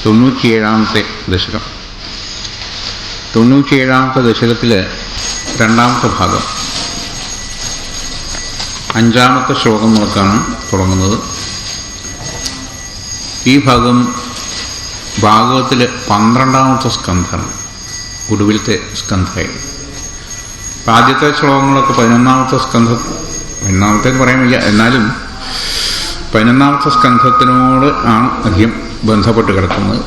97-ാമത്തെ ദശകം. 97-ാമത്തെ ദശകത്തിൽ രണ്ടാമത്തെ ഭാഗം 5-ാമത്തെ ശ്ലോകം മുതൽക്കാണ് തുടങ്ങുന്നത്. ഈ ഭാഗം ഭാഗവത്തിൽ 12-ാമത്തെ സ്കന്ധമാണ്, ഒടുവിലത്തെ സ്കന്ധമായി. ആദ്യത്തെ ശ്ലോകങ്ങളൊക്കെ 11-ാമത്തെ സ്കന്ധം, 11-ാമത്തേക്ക് പറയാൻ വയ്യ, എന്നാലും 11-ാമത്തെ സ്കന്ധത്തിനോട് ആണ് അധികം ബന്ധപ്പെട്ട് കിടക്കുന്നത്.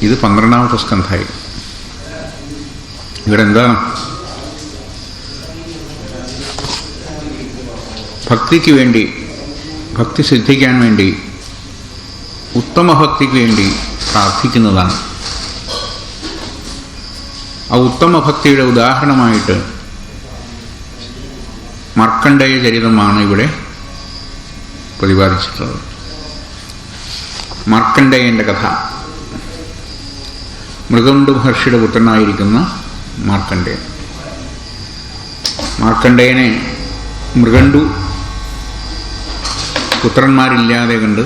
ഇത് 12-ാമത്തെ സ്കന്ധമായി. ഇവിടെ എന്താണ്? ഭക്തിക്ക് വേണ്ടി, ഭക്തി സിദ്ധിക്കാൻ വേണ്ടി, ഉത്തമഭക്തിക്ക് വേണ്ടി പ്രാർത്ഥിക്കുന്നതാണ്. ആ ഉത്തമഭക്തിയുടെ ഉദാഹരണമായിട്ട് മാർക്കണ്ഡേയ ചരിതമാണ് ഇവിടെ പ്രതിപാദിച്ചിട്ടുള്ളത്. മാർക്കണ്ഡേയൻ്റെ കഥ. മൃഗണ്ഡു മഹർഷിയുടെ പുത്രനായിരിക്കുന്ന മാർക്കണ്ഡേയൻ. മാർക്കണ്ഡേയനെ മൃഗണ്ഡു പുത്രന്മാരില്ലാതെ കണ്ട്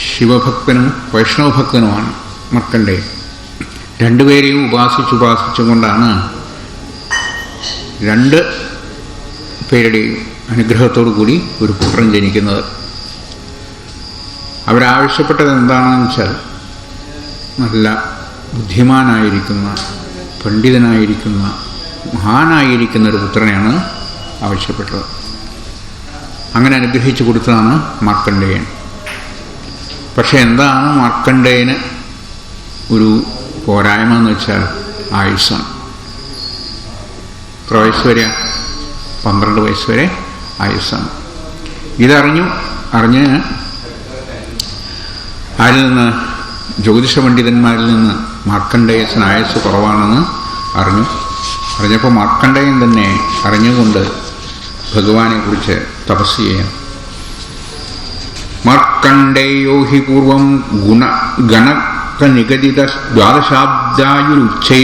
ശിവഭക്തനും വൈഷ്ണവഭക്തനുമാണ് മാർക്കണ്ഡേയൻ. രണ്ടുപേരെയും ഉപാസിച്ചുകൊണ്ടാണ് രണ്ട് പേരുടെയും അനുഗ്രഹത്തോടു കൂടി ഒരു പുത്രൻ ജനിക്കുന്നത്. അവരാവശ്യപ്പെട്ടത് എന്താണെന്ന് വെച്ചാൽ, നല്ല ബുദ്ധിമാനായിരിക്കുന്ന, പണ്ഡിതനായിരിക്കുന്ന, മഹാനായിരിക്കുന്ന ഒരു പുത്രനെയാണ് ആവശ്യപ്പെട്ടത്. അങ്ങനെ അനുഗ്രഹിച്ചു കൊടുത്തതാണ് മാർക്കണ്ഡേയൻ. പക്ഷെ എന്താണ് മാർക്കണ്ഡേയന് ഒരു പോരായ്മ എന്ന് വെച്ചാൽ ആയുസ്സാണ്. എത്ര വയസ്സ് വരെ? 12 വയസ്സ് വരെ ആയുസ്സാണ്. അറിഞ്ഞ് ആരിൽ നിന്ന്? ജ്യോതിഷ പണ്ഡിതന്മാരിൽ നിന്ന് മാർക്കണ്ഡേയന് ആയുസ് കുറവാണെന്ന് അറിഞ്ഞപ്പോൾ മാർക്കണ്ഡേയൻ തന്നെ അറിഞ്ഞുകൊണ്ട് ഭഗവാനെ കുറിച്ച് തപസ് ചെയ്യാം. മാർക്കണ്ഡേയോ ഹി പൂർവം ഗണനിഗദിത ദ്വാദശാബ്ദായുരുച്ചൈ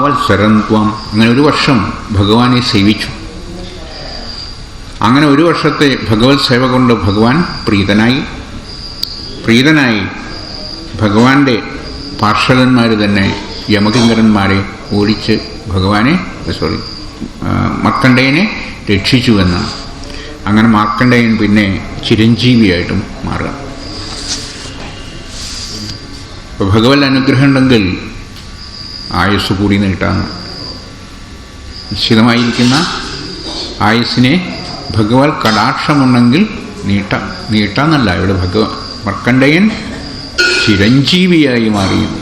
വത്സരം ത്വാം. അങ്ങനെ 1 വർഷം ഭഗവാനെ സേവിച്ചു. അങ്ങനെ 1 വർഷത്തെ ഭഗവത് സേവ കൊണ്ട് ഭഗവാൻ പ്രീതനായി. ഭഗവാന്റെ പാർഷദന്മാർ തന്നെ യമകിങ്കരന്മാരെ ഓടിച്ച് മാർക്കണ്ഡേയനെ രക്ഷിച്ചു എന്നാണ്. അങ്ങനെ മാർക്കണ്ഡേയൻ പിന്നെ ചിരഞ്ജീവിയായിട്ടും മാറുക. അപ്പോൾ ഭഗവത് അനുഗ്രഹം ഉണ്ടെങ്കിൽ ആയുസ് കൂടി നീട്ടാന്ന്, നിശ്ചിതമായിരിക്കുന്ന ആയുസ്സിനെ ഭഗവത് കടാക്ഷമുണ്ടെങ്കിൽ നീട്ടാന്നല്ല, ഇവിടെ മാർക്കണ്ഡേയൻ ചിരഞ്ജീവിയായി മാറിയിരുന്നു.